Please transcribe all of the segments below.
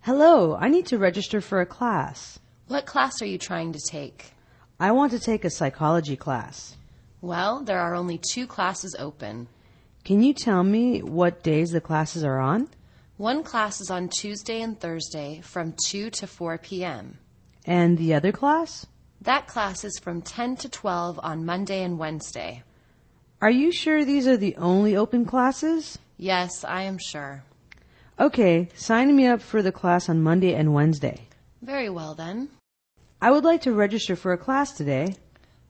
Hello, I need to register for a class. What class are you trying to take? I want to take a psychology class. Well, there are only 2 classes open. Can you tell me what days the classes are on? One class is on Tuesday and Thursday from 2 to 4 p.m. And the other class? That class is from 10 to 12 on Monday and Wednesday. Are you sure these are the only open classes? Yes, I am sure. Okay, sign me up for the class on Monday and Wednesday. Very well then. I would like to register for a class today.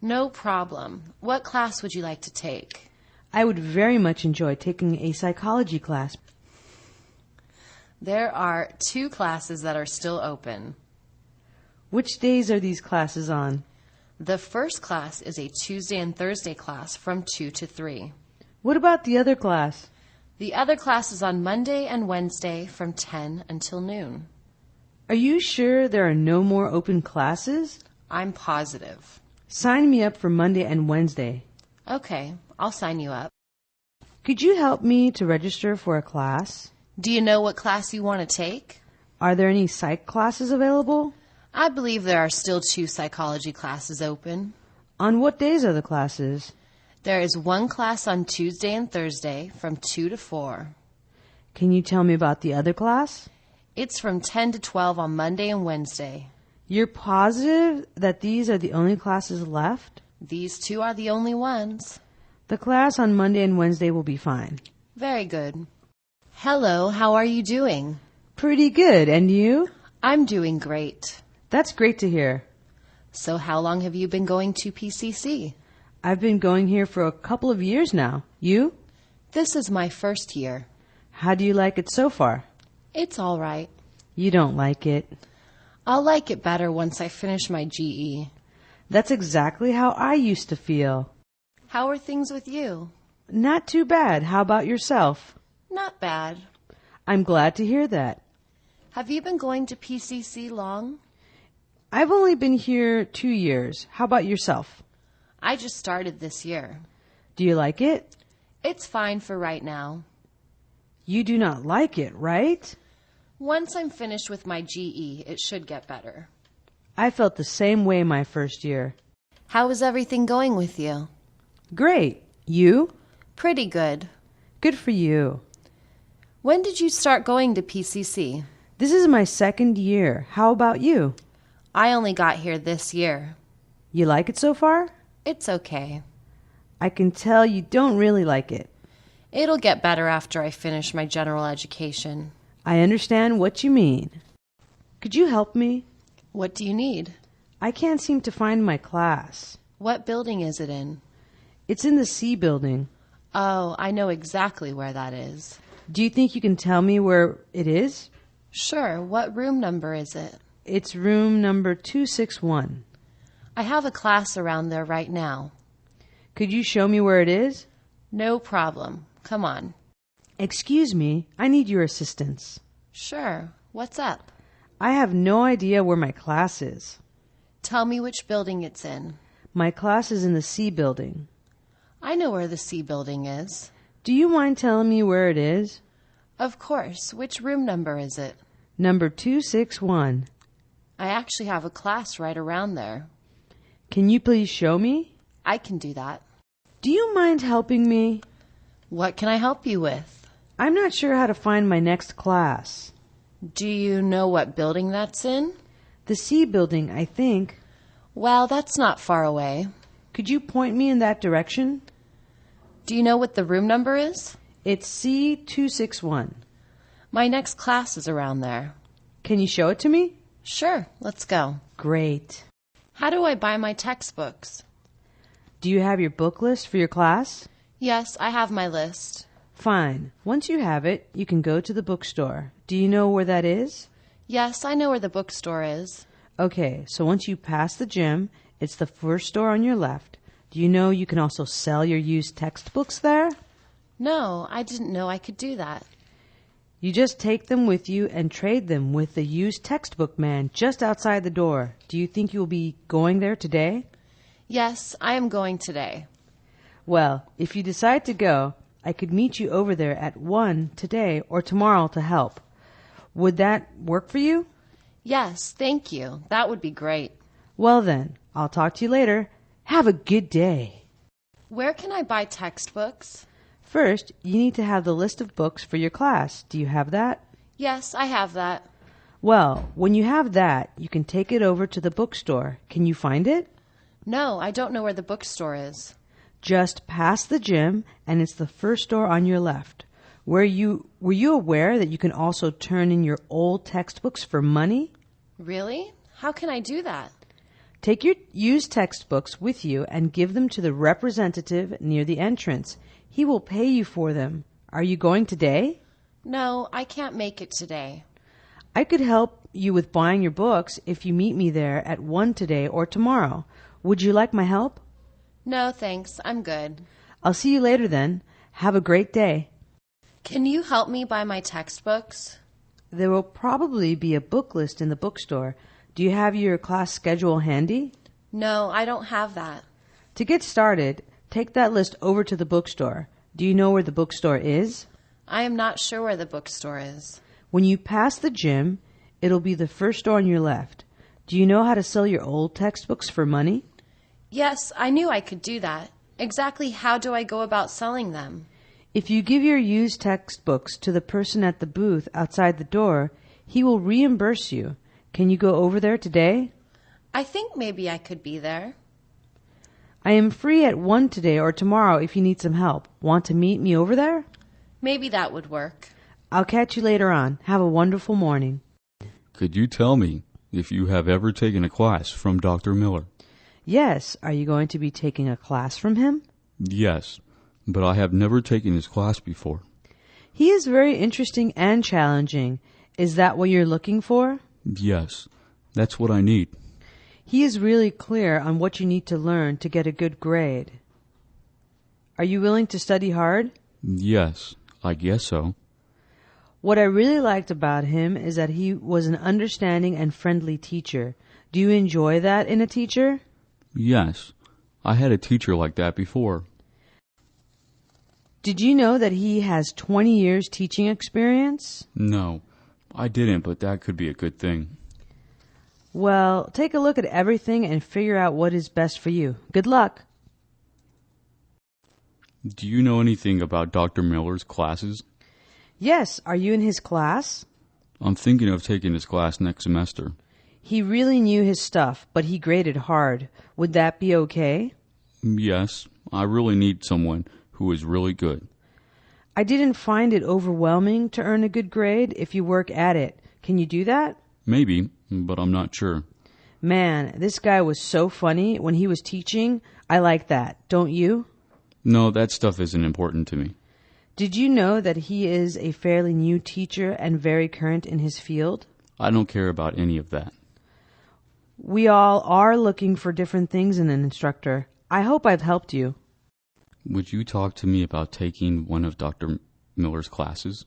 No problem. What class would you like to take? I would very much enjoy taking a psychology class. There are 2 classes that are still open. Which days are these classes on? The first class is a Tuesday and Thursday class from 2 to 3. What about the other class? The other class is on Monday and Wednesday from 10 until noon. Are you sure there are no more open classes? I'm positive. Sign me up for Monday and Wednesday. Okay, I'll sign you up. Could you help me to register for a class? Do you know what class you want to take? Are there any psych classes available? I believe there are still 2 psychology classes open. On what days are the classes? There is one class on Tuesday and Thursday from 2 to 4. Can you tell me about the other class? It's from 10 to 12 on Monday and Wednesday. You're positive that these are the only classes left? These 2 are the only ones. The class on Monday and Wednesday will be fine. Very good. Hello, how are you doing? Pretty good, and you? I'm doing great. That's great to hear. So how long have you been going to PCC? I've been going here for a couple of years now. You? This is my first year. How do you like it so far? It's all right. You don't like it. I'll like it better once I finish my GE. That's exactly how I used to feel. How are things with you? Not too bad. How about yourself? Not bad. I'm glad to hear that. Have you been going to PCC long? I've only been here 2 years. How about yourself? I just started this year. Do you like it? It's fine for right now. You do not like it, right? Once I'm finished with my GE, it should get better. I felt the same way my first year. How is everything going with you? Great. You? Pretty good. Good for you. When did you start going to PCC? This is my 2nd year. How about you? I only got here this year. You like it so far? It's okay. I can tell you don't really like it. It'll get better after I finish my general education. I understand what you mean. Could you help me? What do you need? I can't seem to find my class. What building is it in? It's in the C building. Oh, I know exactly where that is. Do you think you can tell me where it is? Sure. What room number is it? It's room number 261. I have a class around there right now. Could you show me where it is? No problem. Come on. Excuse me, I need your assistance. Sure. What's up? I have no idea where my class is. Tell me which building it's in. My class is in the C building. I know where the C building is. Do you mind telling me where it is? Of course. Which room number is it? Number 261. I actually have a class right around there. Can you please show me? I can do that. Do you mind helping me? What can I help you with? I'm not sure how to find my next class. Do you know what building that's in? The C building, I think. Well, that's not far away. Could you point me in that direction? Do you know what the room number is? It's C261. My next class is around there. Can you show it to me? Sure, let's go. Great. How do I buy my textbooks? Do you have your book list for your class? Yes, I have my list. Fine. Once you have it, you can go to the bookstore. Do you know where that is? Yes, I know where the bookstore is. Okay, so once you pass the gym, it's the first store on your left. Do you know you can also sell your used textbooks there? No, I didn't know I could do that. You just take them with you and trade them with the used textbook man just outside the door. Do you think you'll be going there today? Yes, I am going today. Well, if you decide to go, I could meet you over there at 1 today or tomorrow to help. Would that work for you? Yes, thank you. That would be great. Well then, I'll talk to you later. Have a good day. Where can I buy textbooks? First, you need to have the list of books for your class. Do you have that? Yes, I have that. Well, when you have that, you can take it over to the bookstore. Can you find it? No, I don't know where the bookstore is. Just past the gym, and it's the first door on your left. Were you aware that you can also turn in your old textbooks for money? Really? How can I do that? Take your used textbooks with you and give them to the representative near the entrance. He will pay you for them. Are you going today? No, I can't make it today. I could help you with buying your books if you meet me there at 1 today or tomorrow. Would you like my help? No, thanks. I'm good. I'll see you later then. Have a great day. Can you help me buy my textbooks? There will probably be a book list in the bookstore. Do you have your class schedule handy? No, I don't have that. To get started, take that list over to the bookstore. Do you know where the bookstore is? I am not sure where the bookstore is. When you pass the gym, it'll be the first door on your left. Do you know how to sell your old textbooks for money? Yes, I knew I could do that. Exactly how do I go about selling them? If you give your used textbooks to the person at the booth outside the door, he will reimburse you. Can you go over there today? I think maybe I could be there. I am free at 1 today or tomorrow if you need some help. Want to meet me over there? Maybe that would work. I'll catch you later on. Have a wonderful morning. Could you tell me if you have ever taken a class from Dr. Miller? Yes. Are you going to be taking a class from him? Yes, but I have never taken his class before. He is very interesting and challenging. Is that what you're looking for? Yes, that's what I need. He is really clear on what you need to learn to get a good grade. Are you willing to study hard? Yes, I guess so. What I really liked about him is that he was an understanding and friendly teacher. Do you enjoy that in a teacher? Yes, I had a teacher like that before. Did you know that he has 20 years teaching experience? No, I didn't, but that could be a good thing. Well, take a look at everything and figure out what is best for you. Good luck. Do you know anything about Dr. Miller's classes? Yes, are you in his class? I'm thinking of taking his class next semester. He really knew his stuff, but he graded hard. Would that be okay? Yes, I really need someone who is really good. I didn't find it overwhelming to earn a good grade if you work at it. Can you do that? Maybe, but I'm not sure. Man, this guy was so funny when he was teaching. I like that, don't you? No, that stuff isn't important to me. Did you know that he is a fairly new teacher and very current in his field? I don't care about any of that. We all are looking for different things in an instructor. I hope I've helped you. Would you talk to me about taking one of Dr. Miller's classes?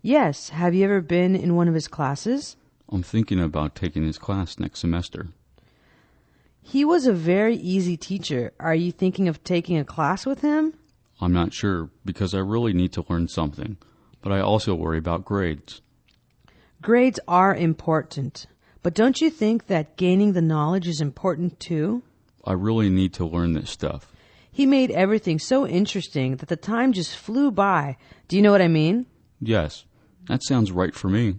Yes. Have you ever been in one of his classes? I'm thinking about taking his class next semester. He was a very easy teacher. Are you thinking of taking a class with him? I'm not sure, because I really need to learn something, but I also worry about grades. Grades are important, but don't you think that gaining the knowledge is important too? I really need to learn this stuff. He made everything so interesting that the time just flew by. Do you know what I mean? Yes, that sounds right for me.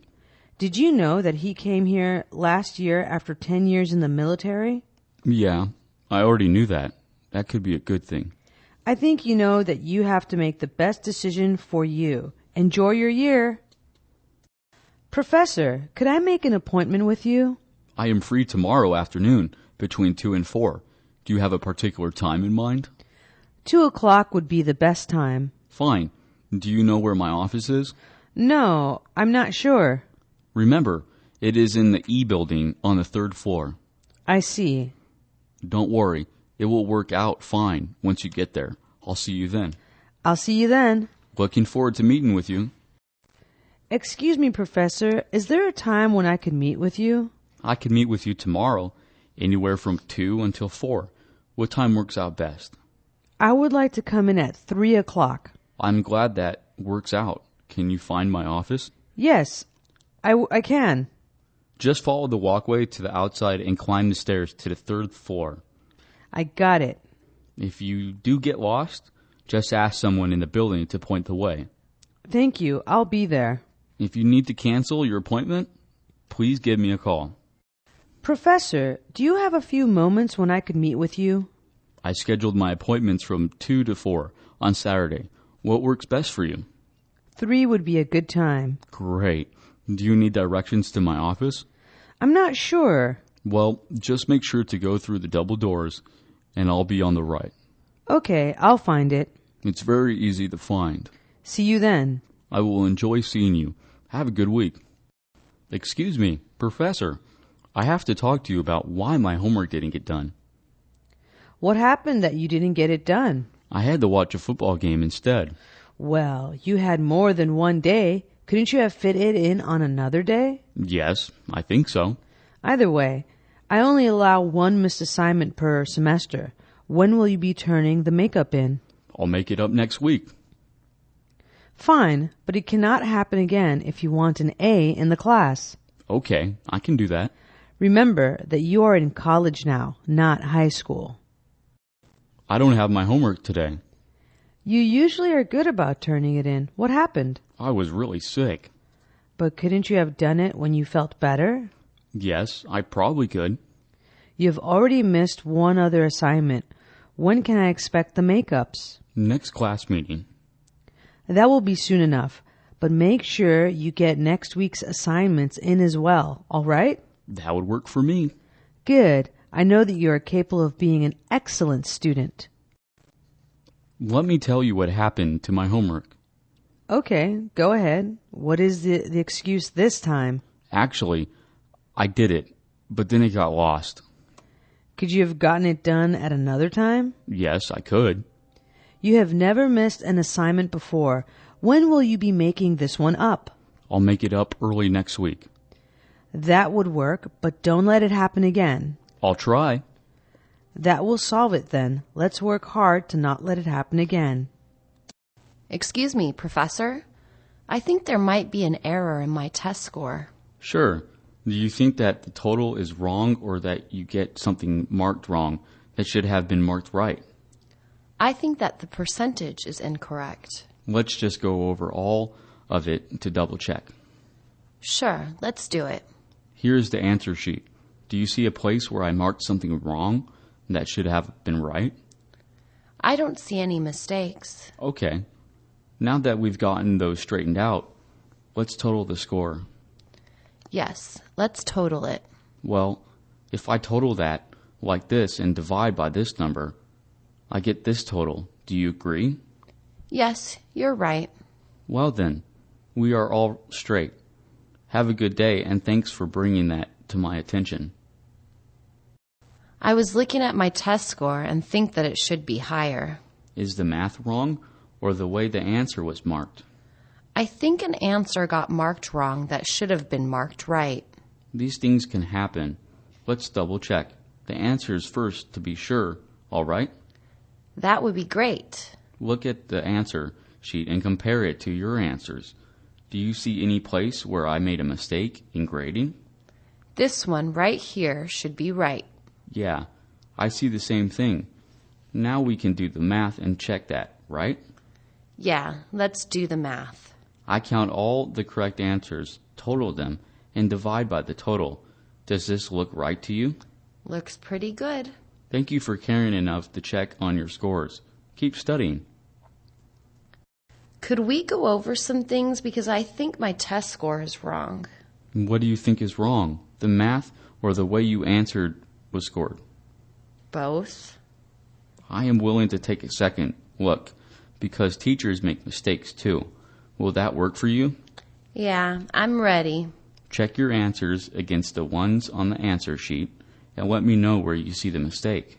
Did you know that he came here last year after 10 years in the military? Yeah, I already knew that. That could be a good thing. I think you know that you have to make the best decision for you. Enjoy your year. Professor, could I make an appointment with you? I am free tomorrow afternoon between 2 and 4. Do you have a particular time in mind? 2 o'clock would be the best time. Fine. Do you know where my office is? No, I'm not sure. Remember, it is in the E building on the 3rd floor. I see. Don't worry. It will work out fine once you get there. I'll see you then. I'll see you then. Looking forward to meeting with you. Excuse me, Professor, is there a time when I could meet with you? I can meet with you tomorrow, anywhere from 2 until 4. What time works out best? I would like to come in at 3 o'clock. I'm glad that works out. Can you find my office? Yes, I can. Just follow the walkway to the outside and climb the stairs to the 3rd floor. I got it. If you do get lost, just ask someone in the building to point the way. Thank you. I'll be there. If you need to cancel your appointment, please give me a call. Professor, do you have a few moments when I could meet with you? I scheduled my appointments from 2 to 4 on Saturday. What works best for you? 3 would be a good time. Great. Do you need directions to my office? I'm not sure. Well, just make sure to go through the double doors, and I'll be on the right. Okay, I'll find it. It's very easy to find. See you then. I will enjoy seeing you. Have a good week. Excuse me, Professor. I have to talk to you about why my homework didn't get done. What happened that you didn't get it done? I had to watch a football game instead. Well, you had more than one day. Couldn't you have fit it in on another day? Yes, I think so. Either way, I only allow 1 missed assignment per semester. When will you be turning the makeup in? I'll make it up next week. Fine, but it cannot happen again if you want an A in the class. Okay, I can do that. Remember that you are in college now, not high school. I don't have my homework today. You usually are good about turning it in. What happened? I was really sick. But couldn't you have done it when you felt better? Yes, I probably could. You have already missed 1 other assignment. When can I expect the makeups? Next class meeting. That will be soon enough, but make sure you get next week's assignments in as well, all right? That would work for me. Good. I know that you are capable of being an excellent student. Let me tell you what happened to my homework. Okay, go ahead. What is the excuse this time? Actually, I did it, but then it got lost. Could you have gotten it done at another time? Yes, I could. You have never missed an assignment before. When will you be making this one up? I'll make it up early next week. That would work, but don't let it happen again. I'll try. That will solve it then. Let's work hard to not let it happen again. Excuse me, Professor. I think there might be an error in my test score. Sure. Do you think that the total is wrong or that you get something marked wrong that should have been marked right? I think that the percentage is incorrect. Let's just go over all of it to double check. Sure, let's do it. Here's the answer sheet. Do you see a place where I marked something wrong that should have been right? I don't see any mistakes. Okay. Now that we've gotten those straightened out, let's total the score. Yes, let's total it. Well, if I total that like this and divide by this number, I get this total. Do you agree? Yes, you're right. Well then, we are all straight. Have a good day and thanks for bringing that to my attention. I was looking at my test score and think that it should be higher. Is the math wrong or the way the answer was marked? I think an answer got marked wrong that should have been marked right. These things can happen. Let's double check. The answers first to be sure, all right? That would be great. Look at the answer sheet and compare it to your answers. Do you see any place where I made a mistake in grading? This one right here should be right. Yeah, I see the same thing. Now we can do the math and check that, right? Yeah, let's do the math. I count all the correct answers, total them, and divide by the total. Does this look right to you? Looks pretty good. Thank you for caring enough to check on your scores. Keep studying. Could we go over some things because I think my test score is wrong? What do you think is wrong? The math or the way you answered was scored? Both. I am willing to take a second look because teachers make mistakes too. Will that work for you? Yeah, I'm ready. Check your answers against the ones on the answer sheet and let me know where you see the mistake.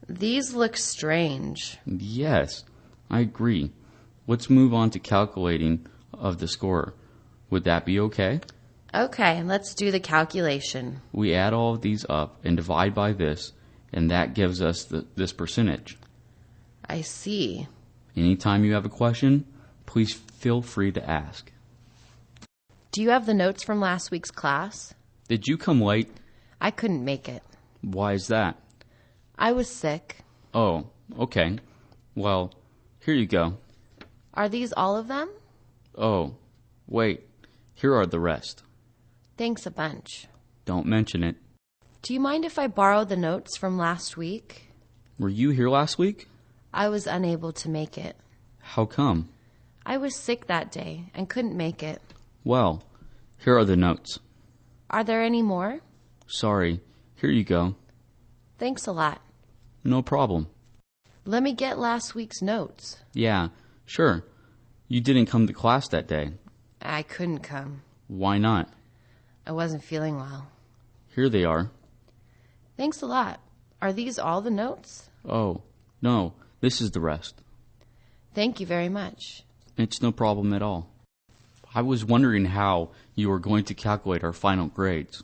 These look strange. Yes, I agree. Let's move on to calculating of the score. Would that be okay? Okay, let's do the calculation. We add all of these up and divide by this, and that gives us this percentage. I see. Anytime you have a question, please feel free to ask. Do you have the notes from last week's class? Did you come late? I couldn't make it. Why is that? I was sick. Oh, okay. Well, here you go. Are these all of them? Oh, wait. Here are the rest. Thanks a bunch. Don't mention it. Do you mind if I borrow the notes from last week? Were you here last week? I was unable to make it. How come? I was sick that day and couldn't make it. Well, here are the notes. Are there any more? Sorry. Here you go. Thanks a lot. No problem. Let me get last week's notes. Yeah, sure. You didn't come to class that day. I couldn't come. Why not? I wasn't feeling well. Here they are. Thanks a lot. Are these all the notes? Oh, no, this is the rest. Thank you very much. It's no problem at all. I was wondering how you were going to calculate our final grades.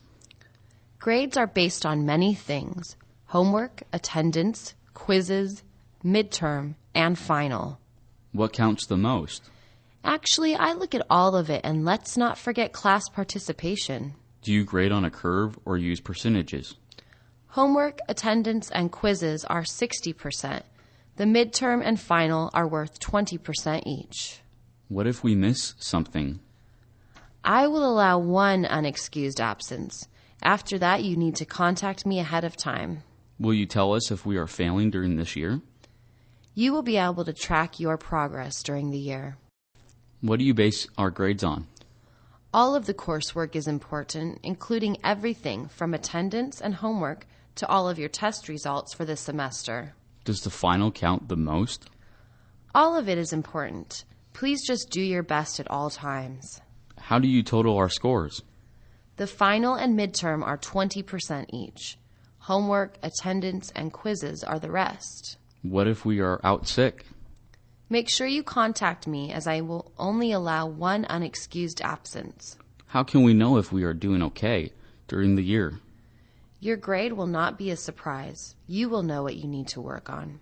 Grades are based on many things: homework, attendance, quizzes, midterm, and final. What counts the most? Actually, I look at all of it, and let's not forget class participation. Do you grade on a curve or use percentages? Homework, attendance, and quizzes are 60%. The midterm and final are worth 20% each. What if we miss something? I will allow one unexcused absence. After that, you need to contact me ahead of time. Will you tell us if we are failing during this year? You will be able to track your progress during the year. What do you base our grades on? All of the coursework is important, including everything from attendance and homework to all of your test results for this semester. Does the final count the most? All of it is important. Please just do your best at all times. How do you total our scores? The final and midterm are 20% each. Homework, attendance, and quizzes are the rest. What if we are out sick? Make sure you contact me, as I will only allow one unexcused absence. How can we know if we are doing okay during the year? Your grade will not be a surprise. You will know what you need to work on.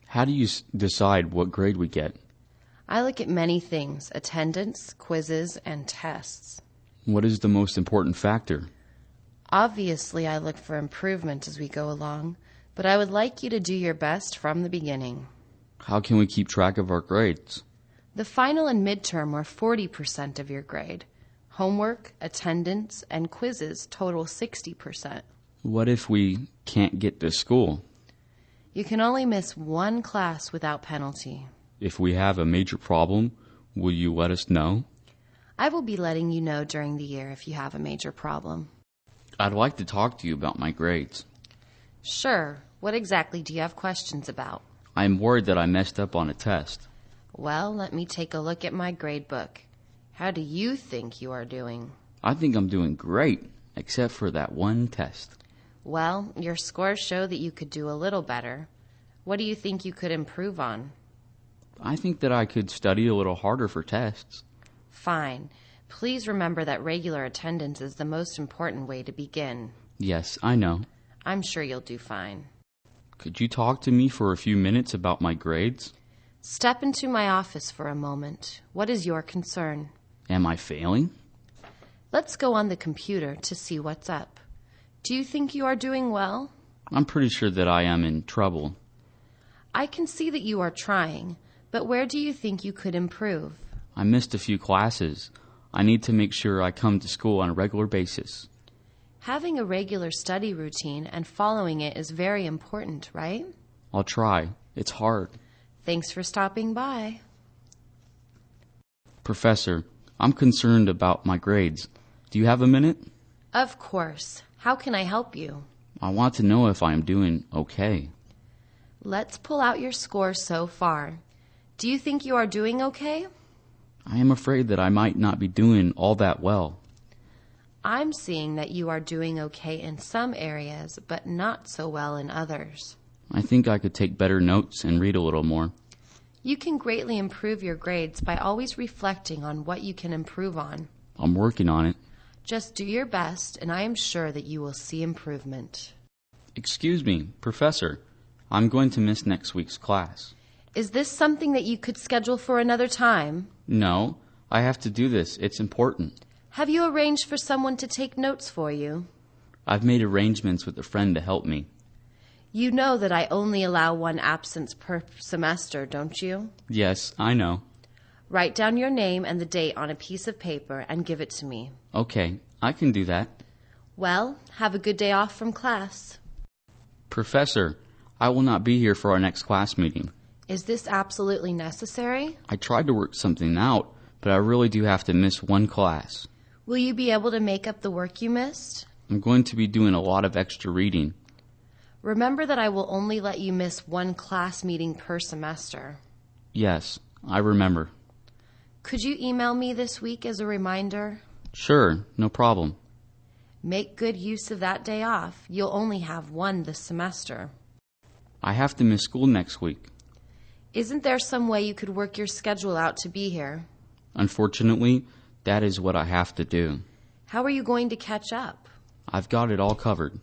How do you decide what grade we get? I look at many things: attendance, quizzes, and tests. What is the most important factor? Obviously, I look for improvement as we go along, but I would like you to do your best from the beginning. How can we keep track of our grades? The final and midterm are 40% of your grade. Homework, attendance, and quizzes total 60%. What if we can't get to school? You can only miss one class without penalty. If we have a major problem, will you let us know? I will be letting you know during the year if you have a major problem. I'd like to talk to you about my grades. Sure. What exactly do you have questions about? I'm worried that I messed up on a test. Well, let me take a look at my grade book. How do you think you are doing? I think I'm doing great, except for that one test. Well, your scores show that you could do a little better. What do you think you could improve on? I think that I could study a little harder for tests. Fine. Please remember that regular attendance is the most important way to begin. Yes, I know. I'm sure you'll do fine. Could you talk to me for a few minutes about my grades? Step into my office for a moment. What is your concern? Am I failing? Let's go on the computer to see what's up. Do you think you are doing well? I'm pretty sure that I am in trouble. I can see that you are trying, but where do you think you could improve? I missed a few classes. I need to make sure I come to school on a regular basis. Having a regular study routine and following it is very important, right? I'll try. It's hard. Thanks for stopping by. Professor, I'm concerned about my grades. Do you have a minute? Of course. How can I help you? I want to know if I am doing okay. Let's pull out your scores so far. Do you think you are doing okay? I am afraid that I might not be doing all that well. I'm seeing that you are doing okay in some areas, but not so well in others. I think I could take better notes and read a little more. You can greatly improve your grades by always reflecting on what you can improve on. I'm working on it. Just do your best, and I am sure that you will see improvement. Excuse me, Professor. I'm going to miss next week's class. Is this something that you could schedule for another time? No, I have to do this. It's important. Have you arranged for someone to take notes for you? I've made arrangements with a friend to help me. You know that I only allow one absence per semester, don't you? Yes, I know. Write down your name and the date on a piece of paper and give it to me. Okay, I can do that. Well, have a good day off from class. Professor, I will not be here for our next class meeting. Is this absolutely necessary? I tried to work something out, but I really do have to miss one class. Will you be able to make up the work you missed? I'm going to be doing a lot of extra reading. Remember that I will only let you miss one class meeting per semester. Yes, I remember. Could you email me this week as a reminder? Sure, no problem. Make good use of that day off. You'll only have one this semester. I have to miss school next week. Isn't there some way you could work your schedule out to be here? Unfortunately, that is what I have to do. How are you going to catch up? I've got it all covered.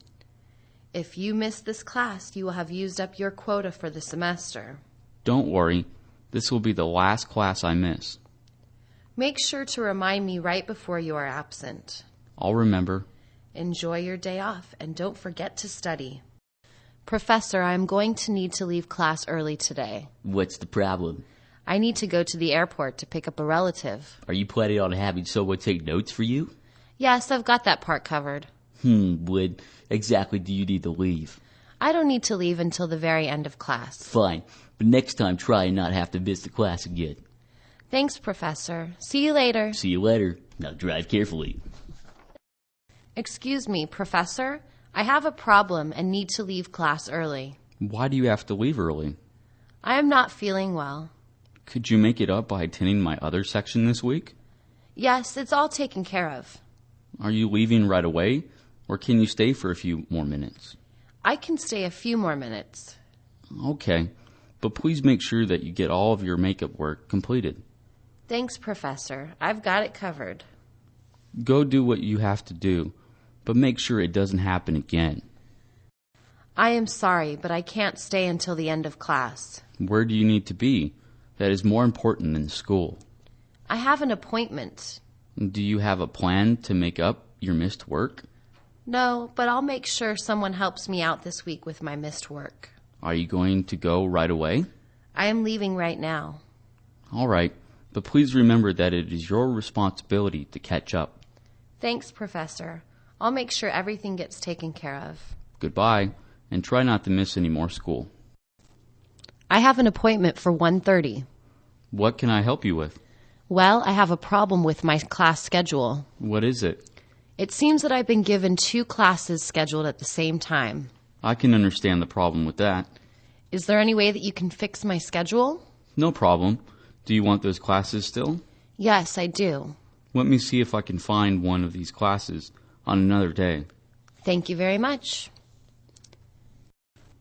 If you miss this class, you will have used up your quota for the semester. Don't worry, this will be the last class I miss. Make sure to remind me right before you are absent. I'll remember. Enjoy your day off and don't forget to study. Professor, I'm going to need to leave class early today. What's the problem? I need to go to the airport to pick up a relative. Are you planning on having someone take notes for you? Yes, I've got that part covered. When exactly do you need to leave? I don't need to leave until the very end of class. Fine, but next time try and not have to miss the class again. Thanks, Professor. See you later. See you later. Now drive carefully. Excuse me, Professor. I have a problem and need to leave class early. Why do you have to leave early? I am not feeling well. Could you make it up by attending my other section this week? Yes, it's all taken care of. Are you leaving right away, or can you stay for a few more minutes? I can stay a few more minutes. Okay, but please make sure that you get all of your makeup work completed. Thanks, Professor. I've got it covered. Go do what you have to do, but make sure it doesn't happen again. I am sorry, but I can't stay until the end of class. Where do you need to be? That is more important than school. I have an appointment. Do you have a plan to make up your missed work? No, but I'll make sure someone helps me out this week with my missed work. Are you going to go right away? I am leaving right now. All right, but please remember that it is your responsibility to catch up. Thanks, Professor. I'll make sure everything gets taken care of. Goodbye, and try not to miss any more school. I have an appointment for 1:30. What can I help you with? Well, I have a problem with my class schedule. What is it? It seems that I've been given 2 classes scheduled at the same time. I can understand the problem with that. Is there any way that you can fix my schedule? No problem. Do you want those classes still? Yes, I do. Let me see if I can find one of these classes on another day. Thank you very much.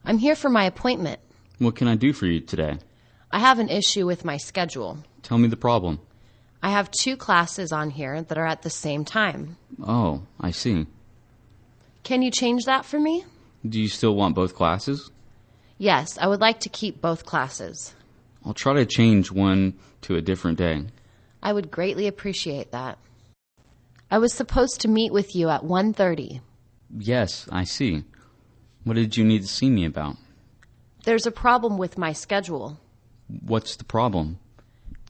I'm here for my appointment. What can I do for you today? I have an issue with my schedule. Tell me the problem. I have 2 classes on here that are at the same time. Oh, I see. Can you change that for me? Do you still want both classes? Yes, I would like to keep both classes. I'll try to change one to a different day. I would greatly appreciate that. I was supposed to meet with you at 1:30. Yes, I see. What did you need to see me about? There's a problem with my schedule. What's the problem?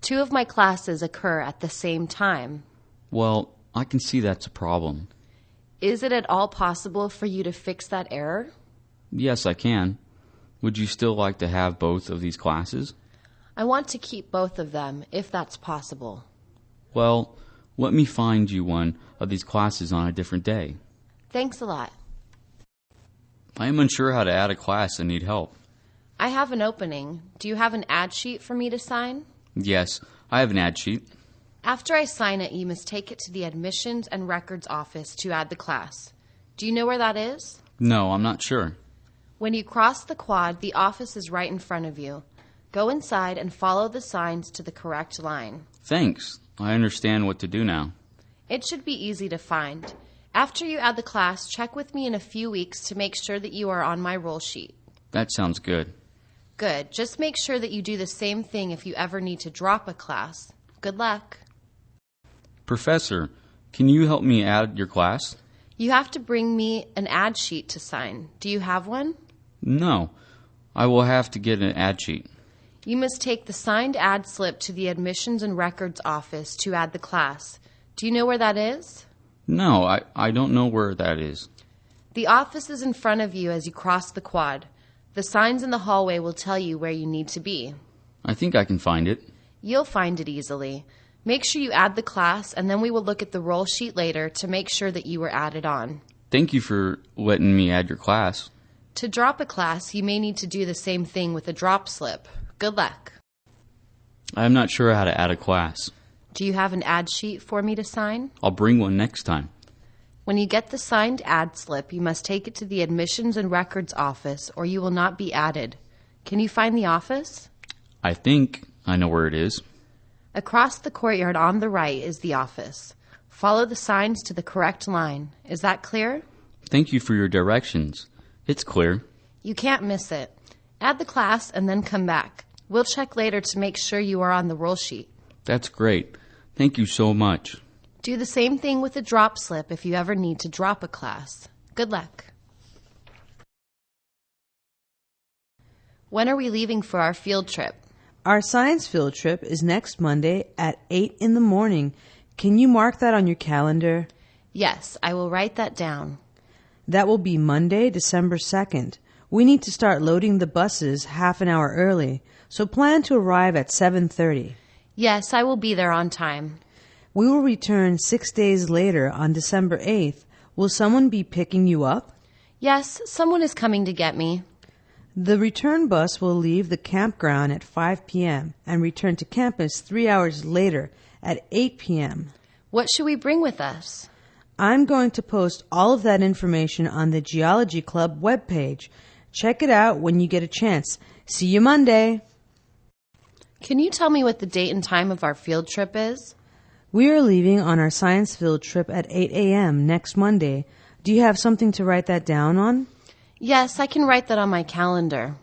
2 of my classes occur at the same time. Well, I can see that's a problem. Is it at all possible for you to fix that error? Yes, I can. Would you still like to have both of these classes? I want to keep both of them, if that's possible. Well, let me find you one of these classes on a different day. Thanks a lot. I am unsure how to add a class and need help. I have an opening. Do you have an ad sheet for me to sign? Yes, I have an ad sheet. After I sign it, you must take it to the admissions and records office to add the class. Do you know where that is? No, I'm not sure. When you cross the quad, the office is right in front of you. Go inside and follow the signs to the correct line. Thanks. I understand what to do now. It should be easy to find. After you add the class, check with me in a few weeks to make sure that you are on my roll sheet. That sounds good. Good. Just make sure that you do the same thing if you ever need to drop a class. Good luck. Professor, Can you help me add your class? You have to bring me an ad sheet to sign. Do you have one? No. I will have to get an ad sheet. You must take the signed ad slip to the Admissions and Records office to add the class. Do you know where that is? No, I don't know where that is. The office is in front of you as you cross the quad. The signs in the hallway will tell you where you need to be. I think I can find it. You'll find it easily. Make sure you add the class, and then we will look at the roll sheet later to make sure that you were added on. Thank you for letting me add your class. To drop a class, you may need to do the same thing with a drop slip. Good luck. I'm not sure how to add a class. Do you have an ad sheet for me to sign? I'll bring one next time. When you get the signed ad slip, you must take it to the Admissions and Records office or you will not be added. Can you find the office? I think I know where it is. Across the courtyard on the right is the office. Follow the signs to the correct line. Is that clear? Thank you for your directions. It's clear. You can't miss it. Add the class and then come back. We'll check later to make sure you are on the roll sheet. That's great. Thank you so much. Do the same thing with a drop slip if you ever need to drop a class. Good luck. When are we leaving for our field trip? Our science field trip is next Monday at 8 in the morning. Can you mark that on your calendar? Yes, I will write that down. That will be Monday, December 2nd. We need to start loading the buses half an hour early, so plan to arrive at 7:30. Yes, I will be there on time. We will return 6 days later on December 8th. Will someone be picking you up? Yes, someone is coming to get me. The return bus will leave the campground at 5 p.m. and return to campus 3 hours later at 8 p.m. What should we bring with us? I'm going to post all of that information on the Geology Club webpage. Check it out when you get a chance. See you Monday. Can you tell me what the date and time of our field trip is? We are leaving on our science field trip at 8 a.m. next Monday. Do you have something to write that down on? Yes, I can write that on my calendar.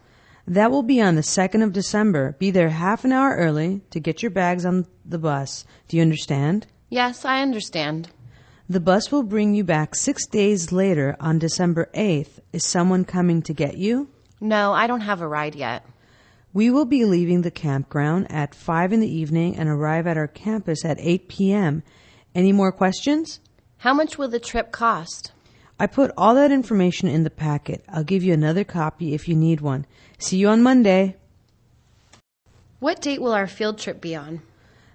That will be on the 2nd of December. Be there half an hour early to get your bags on the bus. Do you understand? Yes, I understand. The bus will bring you back 6 days later on December 8th. Is someone coming to get you? No, I don't have a ride yet. We will be leaving the campground at 5 in the evening and arrive at our campus at 8 p.m. Any more questions? How much will the trip cost? I put all that information in the packet. I'll give you another copy if you need one. See you on Monday. What date will our field trip be on?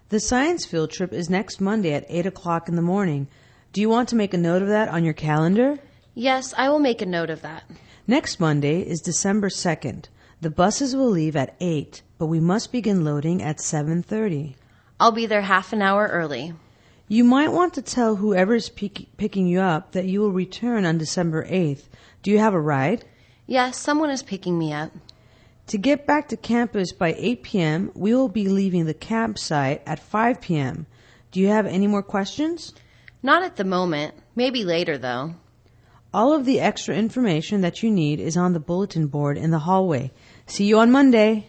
The science field trip is next Monday at 8 o'clock in the morning. Do you want to make a note of that on your calendar? Yes, I will make a note of that. Next Monday is December 2nd. The buses will leave at 8, but we must begin loading at 7:30. I'll be there half an hour early. You might want to tell whoever is picking you up that you will return on December 8th. Do you have a ride? Yes, someone is picking me up. To get back to campus by 8 p.m., we will be leaving the campsite at 5 p.m. Do you have any more questions? Not at the moment. Maybe later, though. All of the extra information that you need is on the bulletin board in the hallway. See you on Monday.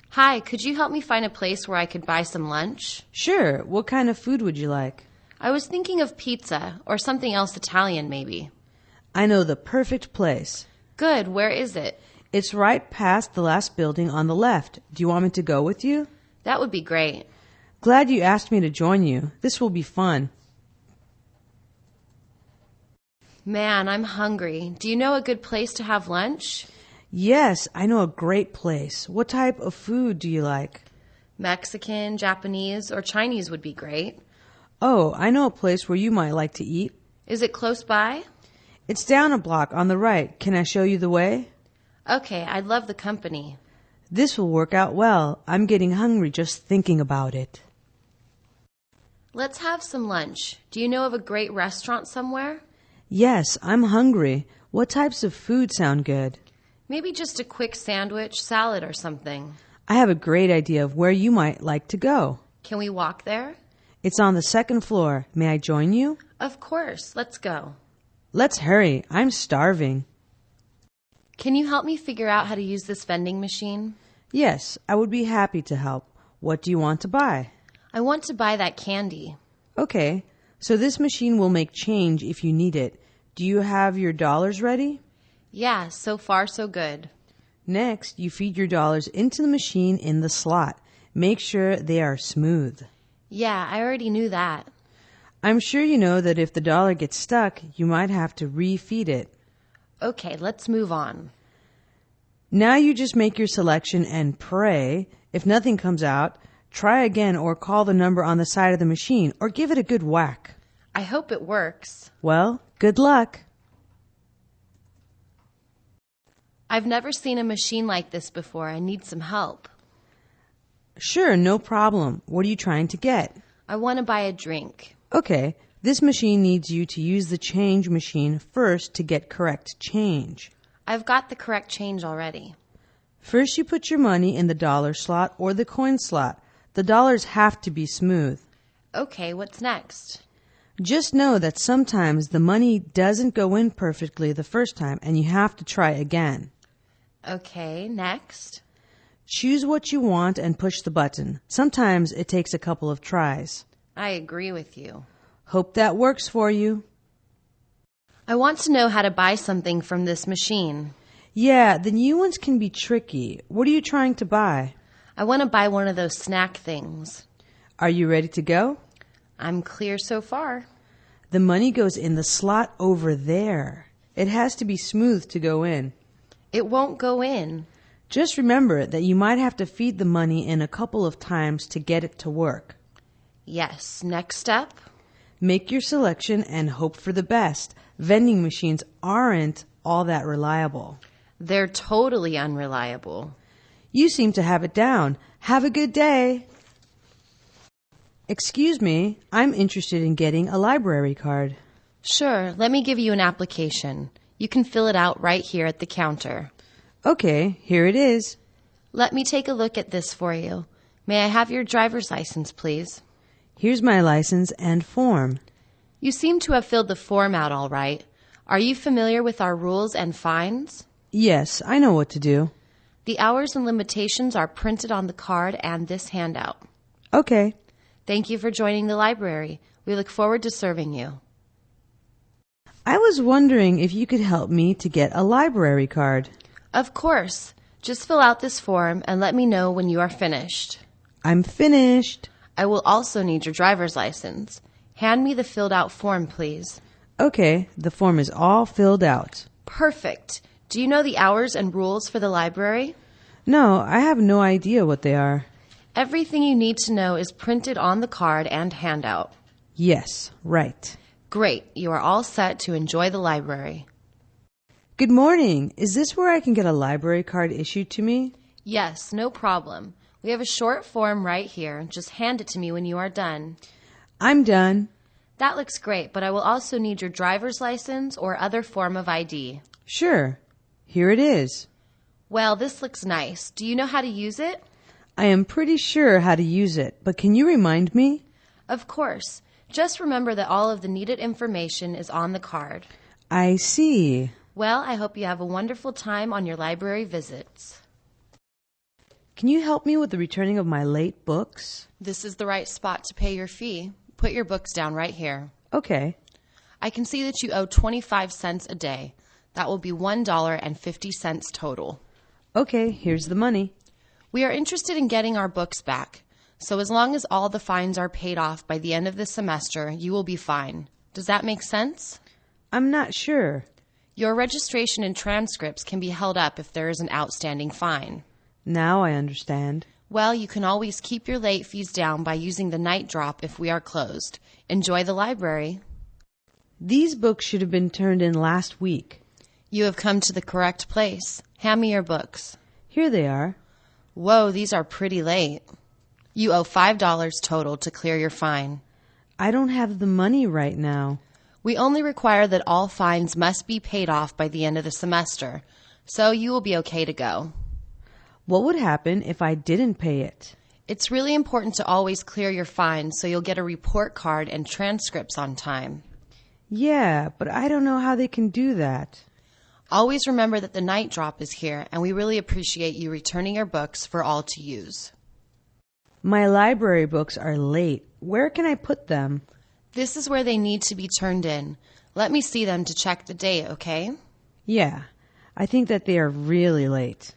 Hi, could you help me find a place where I could buy some lunch? Sure. What kind of food would you like? I was thinking of pizza or something else Italian, maybe. I know the perfect place. Good. Where is it? It's right past the last building on the left. Do you want me to go with you? That would be great. Glad you asked me to join you. This will be fun. Man, I'm hungry. Do you know a good place to have lunch? Yes, I know a great place. What type of food do you like? Mexican, Japanese, or Chinese would be great. Oh, I know a place where you might like to eat. Is it close by? It's down a block on the right. Can I show you the way? Okay, I'd love the company. This will work out well. I'm getting hungry just thinking about it. Let's have some lunch. Do you know of a great restaurant somewhere? Yes, I'm hungry. What types of food sound good? Maybe just a quick sandwich, salad, or something. I have a great idea of where you might like to go. Can we walk there? It's on the second floor. May I join you? Of course. Let's go. Let's hurry. I'm starving. Can you help me figure out how to use this vending machine? Yes, I would be happy to help. What do you want to buy? I want to buy that candy. Okay, So this machine will make change if you need it. Do you have your dollars ready? Yeah, so far so good. Next, you feed your dollars into the machine in the slot. Make sure they are smooth. Yeah, I already knew that. I'm sure you know that if the dollar gets stuck, you might have to refeed it. Okay, let's move on. Now you just make your selection and pray. If nothing comes out, try again or call the number on the side of the machine or give it a good whack. I hope it works. Well, good luck. I've never seen a machine like this before. I need some help. Sure, no problem. What are you trying to get? I want to buy a drink. Okay, this machine needs you to use the change machine first to get correct change. I've got the correct change already. First, you put your money in the dollar slot or the coin slot. The dollars have to be smooth. Okay, what's next? Just know that sometimes the money doesn't go in perfectly the first time and you have to try again. Okay, next. Choose what you want and push the button. Sometimes it takes a couple of tries. I agree with you. Hope that works for you. I want to know how to buy something from this machine. Yeah, the new ones can be tricky. What are you trying to buy? I want to buy one of those snack things. Are you ready to go? I'm clear so far. The money goes in the slot over there. It has to be smooth to go in. It won't go in. Just remember that you might have to feed the money in a couple of times to get it to work. Yes, next step. Make your selection and hope for the best. Vending machines aren't all that reliable. They're totally unreliable. You seem to have it down. Have a good day. Excuse me, I'm interested in getting a library card. Sure, let me give you an application. You can fill it out right here at the counter. Okay, here it is. Let me take a look at this for you. May I have your driver's license, please? Here's my license and form. You seem to have filled the form out all right. Are you familiar with our rules and fines? Yes, I know what to do. The hours and limitations are printed on the card and this handout. Okay. Thank you for joining the library. We look forward to serving you. I was wondering if you could help me to get a library card. Of course. Just fill out this form and let me know when you are finished. I'm finished. I will also need your driver's license. Hand me the filled out form, please. Okay, the form is all filled out. Perfect. Do you know the hours and rules for the library? No, I have no idea what they are. Everything you need to know is printed on the card and handout. Yes, right. Great. You are all set to enjoy the library. Good morning. Is this where I can get a library card issued to me? Yes, no problem. We have a short form right here. Just hand it to me when you are done. I'm done. That looks great, but I will also need your driver's license or other form of ID. Sure. Here it is. Well, this looks nice. Do you know how to use it? I am pretty sure how to use it, but can you remind me? Of course. Just remember that all of the needed information is on the card. I see. Well, I hope you have a wonderful time on your library visits. Can you help me with the returning of my late books? This is the right spot to pay your fee. Put your books down right here. Okay. I can see that you owe 25 cents a day. That will be $1.50 total. Okay, here's the money. We are interested in getting our books back. So as long as all the fines are paid off by the end of the semester, you will be fine. Does that make sense? I'm not sure. Your registration and transcripts can be held up if there is an outstanding fine. Now I understand. Well, you can always keep your late fees down by using the night drop if we are closed. Enjoy the library. These books should have been turned in last week. You have come to the correct place. Hand me your books. Here they are. Whoa, these are pretty late. You owe $5 total to clear your fine. I don't have the money right now. We only require that all fines must be paid off by the end of the semester, so you will be okay to go. What would happen if I didn't pay it? It's really important to always clear your fines so you'll get a report card and transcripts on time. Yeah, but I don't know how they can do that. Always remember that the night drop is here, and we really appreciate you returning your books for all to use. My library books are late. Where can I put them? This is where they need to be turned in. Let me see them to check the date, okay? Yeah, I think that they are really late.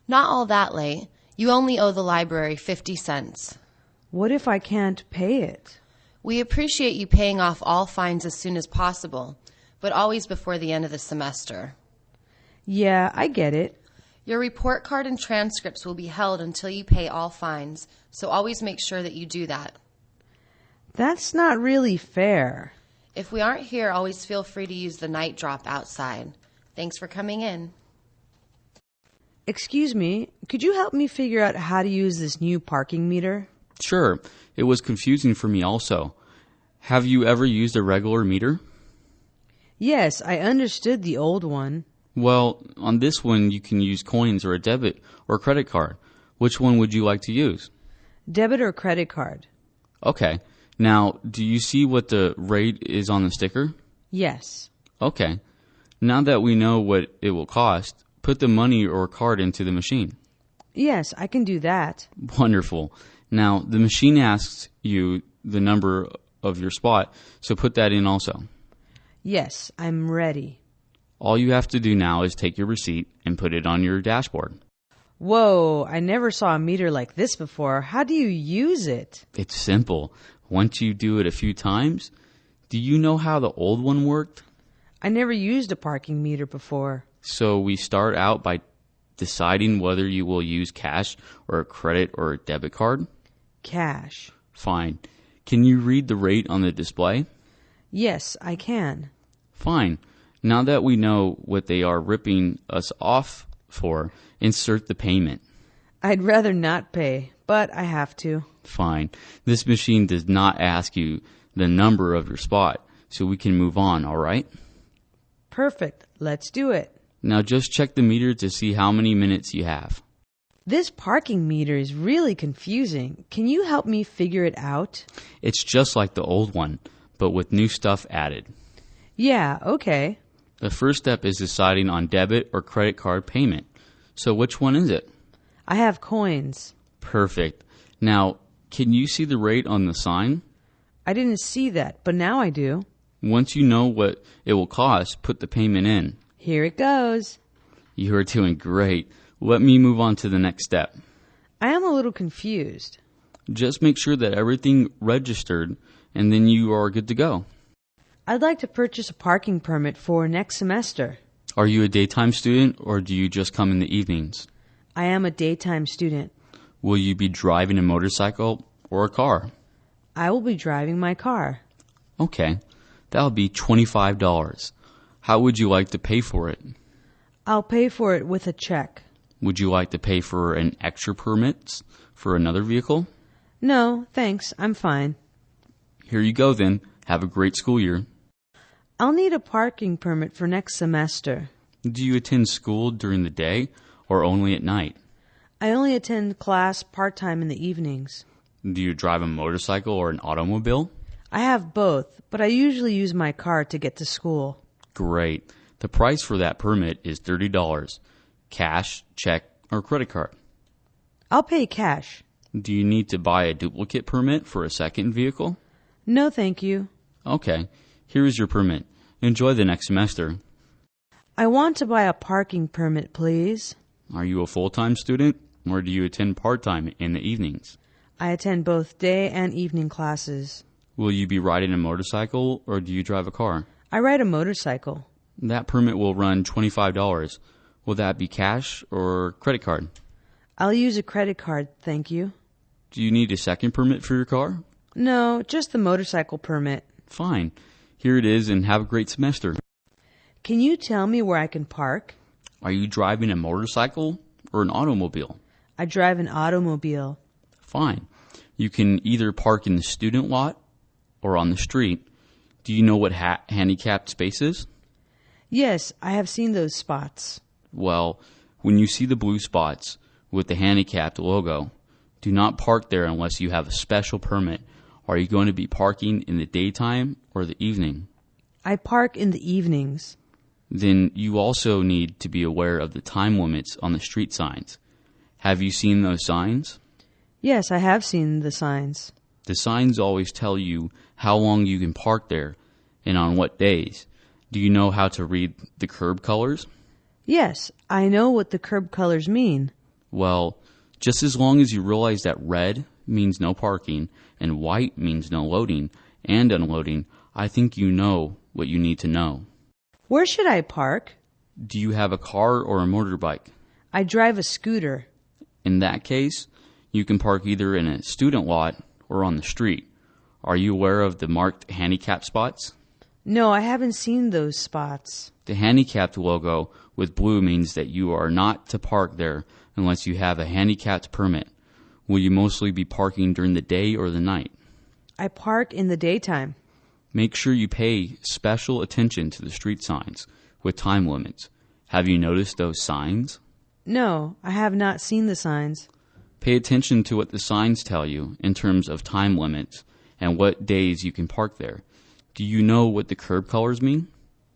Not all that late. You only owe the library 50 cents. What if I can't pay it? We appreciate you paying off all fines as soon as possible, but always before the end of the semester. Yeah, I get it. Your report card and transcripts will be held until you pay all fines, so always make sure that you do that. That's not really fair. If we aren't here, always feel free to use the night drop outside. Thanks for coming in. Excuse me, could you help me figure out how to use this new parking meter? Sure, it was confusing for me also. Have you ever used a regular meter? Yes, I understood the old one. Well, on this one you can use coins or a debit or credit card. Which one would you like to use? Debit or credit card? Okay. Now, do you see what the rate is on the sticker? Yes. Okay. Now that we know what it will cost, put the money or card into the machine. Yes, I can do that. Wonderful. Now, the machine asks you the number of your spot, so put that in also. Yes, I'm ready. All you have to do now is take your receipt and put it on your dashboard. Whoa, I never saw a meter like this before. How do you use it? It's simple. Once you do it a few times, do you know how the old one worked? I never used a parking meter before. So we start out by deciding whether you will use cash or a credit or a debit card. Cash. Fine. Can you read the rate on the display? Yes, I can. Fine. Now that we know what they are ripping us off for, insert the payment. I'd rather not pay, but I have to. Fine. This machine does not ask you the number of your spot, so we can move on, all right? Perfect. Let's do it. Now just check the meter to see how many minutes you have. This parking meter is really confusing. Can you help me figure it out? It's just like the old one, but with new stuff added. Yeah, okay. The first step is deciding on debit or credit card payment. So which one is it? I have coins. Perfect. Now, can you see the rate on the sign? I didn't see that, but now I do. Once you know what it will cost, put the payment in. Here it goes. You are doing great. Let me move on to the next step. I am a little confused. Just make sure that everything registered, and then you are good to go. I'd like to purchase a parking permit for next semester. Are you a daytime student, or do you just come in the evenings? I am a daytime student. Will you be driving a motorcycle or a car? I will be driving my car. Okay, that'll be $25. How would you like to pay for it? I'll pay for it with a check. Would you like to pay for an extra permit for another vehicle? No, thanks. I'm fine. Here you go then. Have a great school year. I'll need a parking permit for next semester. Do you attend school during the day or only at night? I only attend class part-time in the evenings. Do you drive a motorcycle or an automobile? I have both, but I usually use my car to get to school. Great. The price for that permit is $30. Cash, check, or credit card. I'll pay cash. Do you need to buy a duplicate permit for a second vehicle? No, thank you. Okay. Here is your permit. Enjoy the next semester. I want to buy a parking permit, please. Are you a full-time student, or do you attend part-time in the evenings? I attend both day and evening classes. Will you be riding a motorcycle, or do you drive a car? I ride a motorcycle. That permit will run $25. Will that be cash or credit card? I'll use a credit card, thank you. Do you need a second permit for your car? No, just the motorcycle permit. Fine. Here it is, and have a great semester. Can you tell me where I can park? Are you driving a motorcycle or an automobile? I drive an automobile. Fine. You can either park in the student lot or on the street. Do you know what handicapped space is? Yes, I have seen those spots. Well, when you see the blue spots with the handicapped logo, do not park there unless you have a special permit. Are you going to be parking in the daytime or the evening? I park in the evenings. Then you also need to be aware of the time limits on the street signs. Have you seen those signs? Yes, I have seen the signs. The signs always tell you how long you can park there and on what days. Do you know how to read the curb colors? Yes, I know what the curb colors mean. Well, just as long as you realize that red means no parking and white means no loading and unloading, I think you know what you need to know. Where should I park? Do you have a car or a motorbike? I drive a scooter. In that case, you can park either in a student lot or on the street. Are you aware of the marked handicap spots? No, I haven't seen those spots. The handicapped logo with blue means that you are not to park there unless you have a handicapped permit. Will you mostly be parking during the day or the night? I park in the daytime. Make sure you pay special attention to the street signs with time limits. Have you noticed those signs? No, I have not seen the signs. Pay attention to what the signs tell you in terms of time limits and what days you can park there. Do you know what the curb colors mean?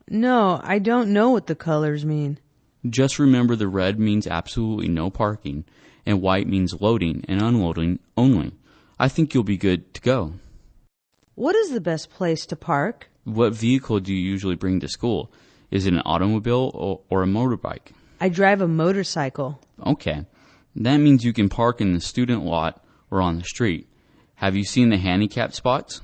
No, I don't know what the colors mean. Just remember the red means absolutely no parking and white means loading and unloading only. I think you'll be good to go. What is the best place to park? What vehicle do you usually bring to school? Is it an automobile or a motorbike? I drive a motorcycle. Okay. That means you can park in the student lot or on the street. Have you seen the handicap spots?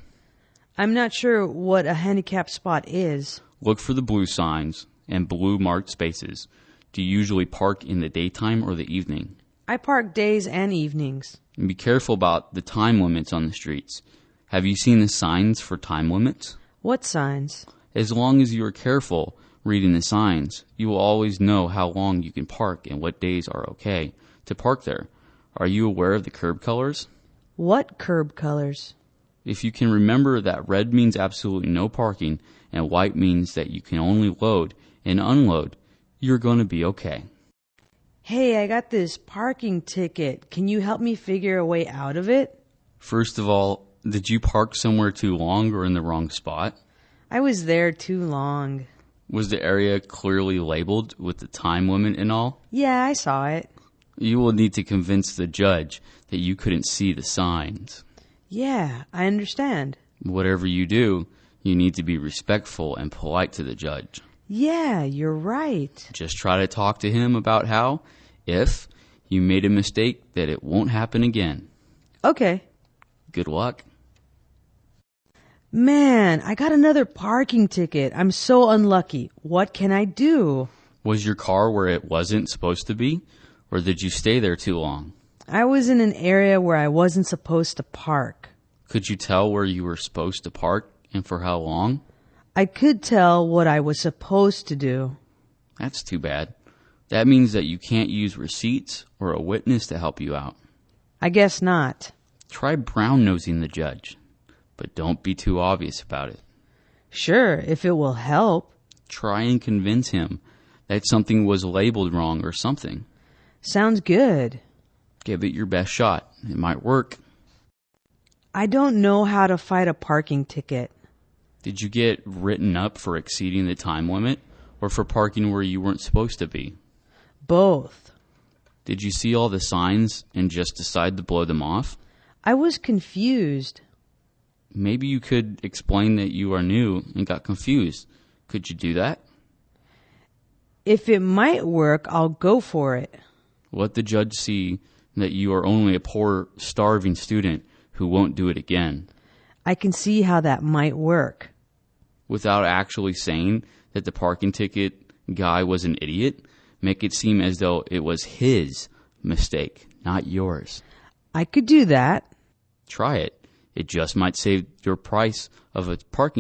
I'm not sure what a handicap spot is. Look for the blue signs and blue marked spaces. Do you usually park in the daytime or the evening? I park days and evenings. And be careful about the time limits on the streets. Have you seen the signs for time limits? What signs? As long as you are careful reading the signs, you will always know how long you can park and what days are okay to park there. Are you aware of the curb colors? What curb colors? If you can remember that red means absolutely no parking and white means that you can only load and unload, you're going to be okay. Hey, I got this parking ticket. Can you help me figure a way out of it? First of all, did you park somewhere too long or in the wrong spot? I was there too long. Was the area clearly labeled with the time limit and all? Yeah, I saw it. You will need to convince the judge that you couldn't see the signs. Yeah, I understand. Whatever you do, you need to be respectful and polite to the judge. Yeah, you're right. Just try to talk to him about how, if you made a mistake, that it won't happen again. Okay. Good luck. Man, I got another parking ticket. I'm so unlucky. What can I do? Was your car where it wasn't supposed to be? Or did you stay there too long? I was in an area where I wasn't supposed to park. Could you tell where you were supposed to park and for how long? I could tell what I was supposed to do. That's too bad. That means that you can't use receipts or a witness to help you out. I guess not. Try brown-nosing the judge, but don't be too obvious about it. Sure, if it will help. Try and convince him that something was labeled wrong or something. Sounds good. Give it your best shot. It might work. I don't know how to fight a parking ticket. Did you get written up for exceeding the time limit or for parking where you weren't supposed to be? Both. Did you see all the signs and just decide to blow them off? I was confused. Maybe you could explain that you are new and got confused. Could you do that? If it might work, I'll go for it. Let the judge see that you are only a poor, starving student who won't do it again. I can see how that might work. Without actually saying that the parking ticket guy was an idiot, make it seem as though it was his mistake, not yours. I could do that. Try it. It just might save your price of a parking